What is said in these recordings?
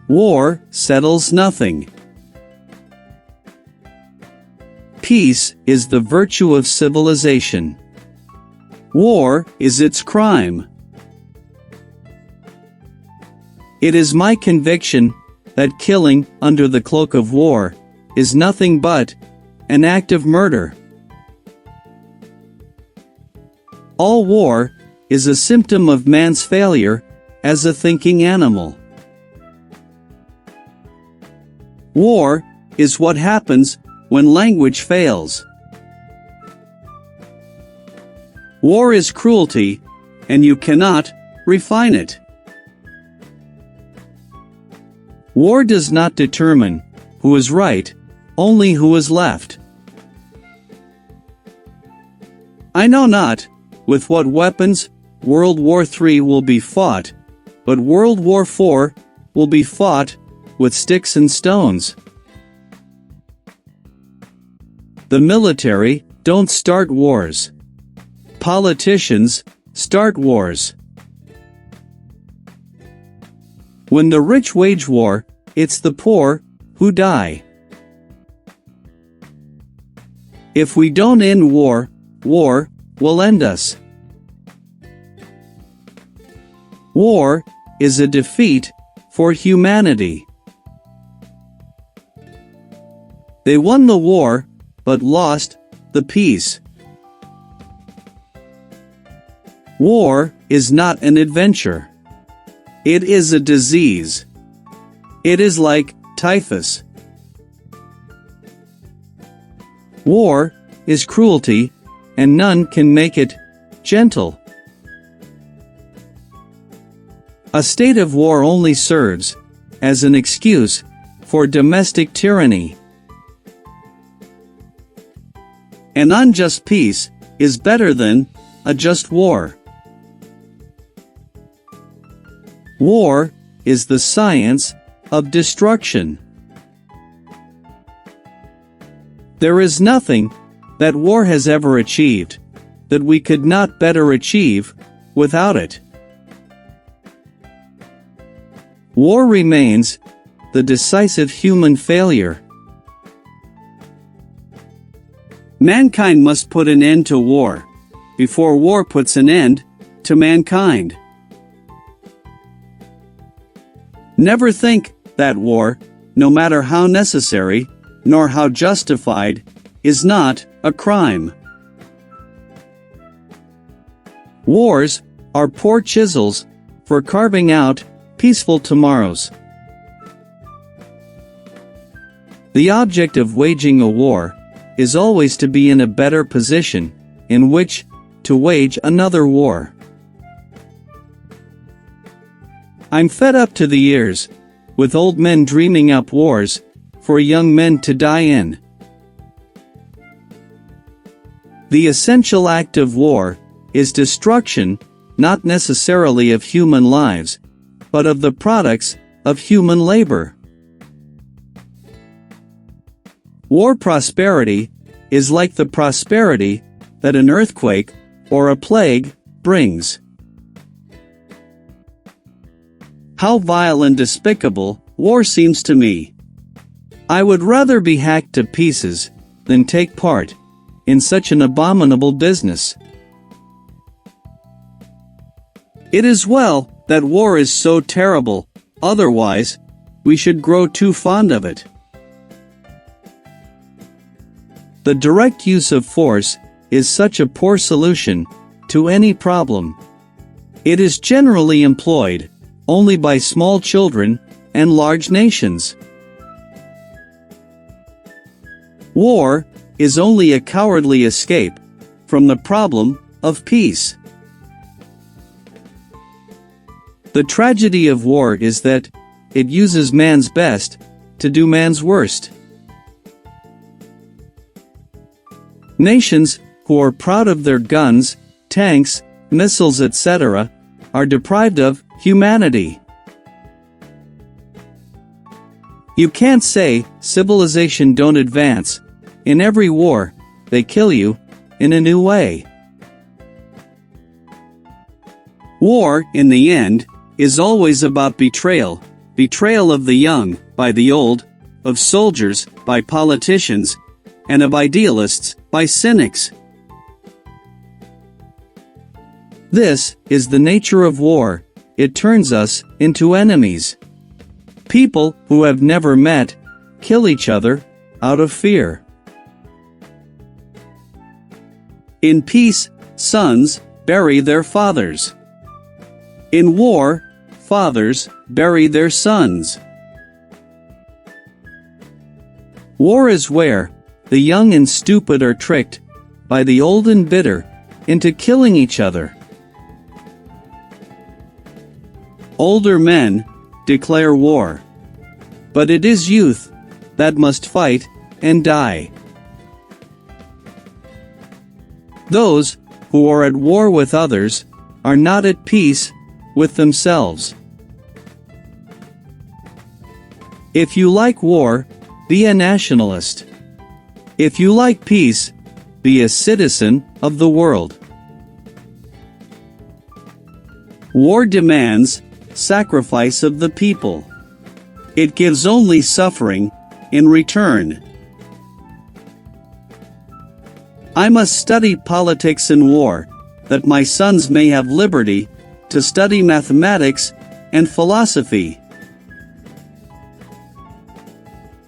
War settles nothing. Peace is the virtue of civilization. War is its crime. It is my conviction that killing under the cloak of war is nothing but an act of murder. All war is a symptom of man's failure as a thinking animal. War is what happens when language fails. War is cruelty, and you cannot refine it. War does not determine who is right, only who is left. I know not with what weapons World War III will be fought, but World War IV will be fought with sticks and stones. The military don't start wars. Politicians start wars. When the rich wage war, it's the poor who die. If we don't end war, war will end us. War is a defeat for humanity. They won the war, but lost the peace. War is not an adventure. It is a disease. It is like typhus. War is cruelty, and none can make it gentle. A state of war only serves as an excuse for domestic tyranny. An unjust peace is better than a just war. War is the science of destruction. There is nothing that war has ever achieved that we could not better achieve without it. War remains the decisive human failure. Mankind must put an end to war before war puts an end to mankind. Never think that war, no matter how necessary, nor how justified, is not a crime. Wars are poor chisels for carving out peaceful tomorrows. The object of waging a war is always to be in a better position in which to wage another war. I'm fed up to the ears with old men dreaming up wars for young men to die in. The essential act of war is destruction, not necessarily of human lives, but of the products of human labor. War prosperity is like the prosperity that an earthquake or a plague brings. How vile and despicable war seems to me. I would rather be hacked to pieces than take part in such an abominable business. It is well that war is so terrible, otherwise, we should grow too fond of it. The direct use of force is such a poor solution to any problem. It is generally employed only by small children and large nations. War is only a cowardly escape from the problem of peace. The tragedy of war is that it uses man's best to do man's worst. Nations who are proud of their guns, tanks, missiles, etc., are deprived of humanity. You can't say civilization don't advance. In every war, they kill you in a new way. War, in the end, is always about betrayal, betrayal of the young by the old, of soldiers by politicians, and of idealists by cynics. This is the nature of war. It turns us into enemies. People who have never met kill each other out of fear. In peace, sons bury their fathers. In war, fathers bury their sons. War is where the young and stupid are tricked by the old and bitter into killing each other. Older men declare war, but it is youth that must fight and die. Those who are at war with others are not at peace with themselves. If you like war, be a nationalist. If you like peace, be a citizen of the world. War demands sacrifice of the people. It gives only suffering in return. I must study politics and war, that my sons may have liberty to study mathematics and philosophy.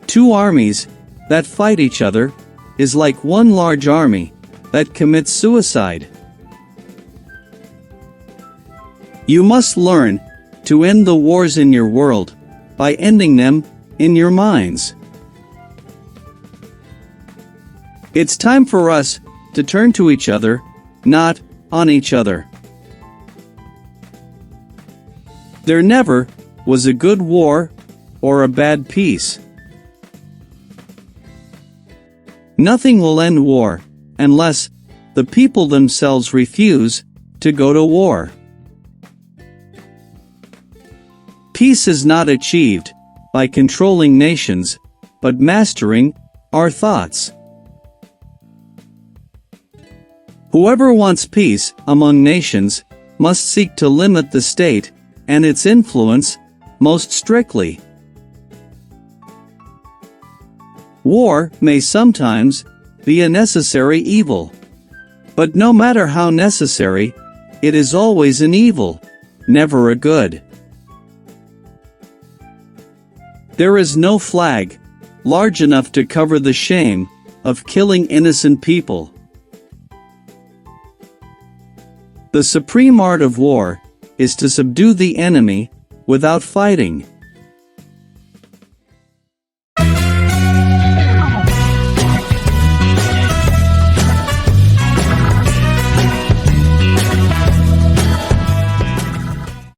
Two armies that fight each other is like one large army that commits suicide. You must learn to end the wars in your world by ending them in your minds. It's time for us to turn to each other, not on each other. There never was a good war or a bad peace. Nothing will end war unless the people themselves refuse to go to war. Peace is not achieved by controlling nations, but mastering our thoughts. Whoever wants peace among nations must seek to limit the state and its influence most strictly. War may sometimes be a necessary evil, but no matter how necessary, it is always an evil, never a good. There is no flag large enough to cover the shame of killing innocent people. The supreme art of war is to subdue the enemy without fighting.